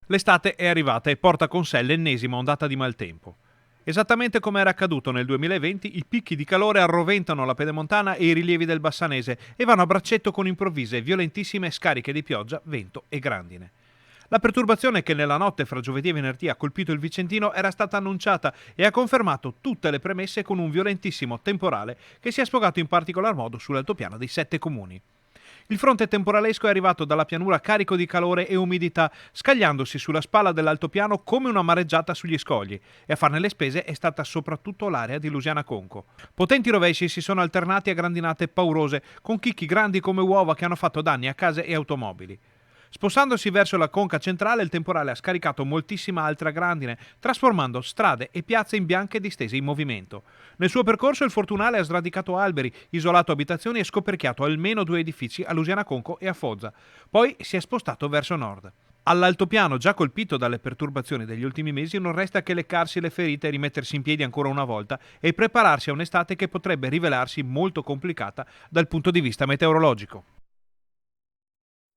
L'estate è arrivata e porta con sé l'ennesima ondata di maltempo. Esattamente come era accaduto nel 2020, i picchi di calore arroventano la pedemontana e i rilievi del Bassanese e vanno a braccetto con improvvise e violentissime scariche di pioggia, vento e grandine. La perturbazione che nella notte fra giovedì e venerdì ha colpito il Vicentino era stata annunciata e ha confermato tutte le premesse con un violentissimo temporale che si è sfogato in particolar modo sull'altopiano dei 7 comuni. Il fronte temporalesco è arrivato dalla pianura carico di calore e umidità, scagliandosi sulla spalla dell'altopiano come una mareggiata sugli scogli, e a farne le spese è stata soprattutto l'area di Lusiana Conco. Potenti rovesci si sono alternati a grandinate paurose, con chicchi grandi come uova che hanno fatto danni a case e automobili. Spostandosi verso la conca centrale, il temporale ha scaricato moltissima altra grandine, trasformando strade e piazze in bianche distese in movimento. Nel suo percorso il fortunale ha sradicato alberi, isolato abitazioni e scoperchiato almeno 2 edifici a Lusiana Conco e a Foggia. Poi si è spostato verso nord. All'altopiano, già colpito dalle perturbazioni degli ultimi mesi, non resta che leccarsi le ferite, rimettersi in piedi ancora una volta e prepararsi a un'estate che potrebbe rivelarsi molto complicata dal punto di vista meteorologico.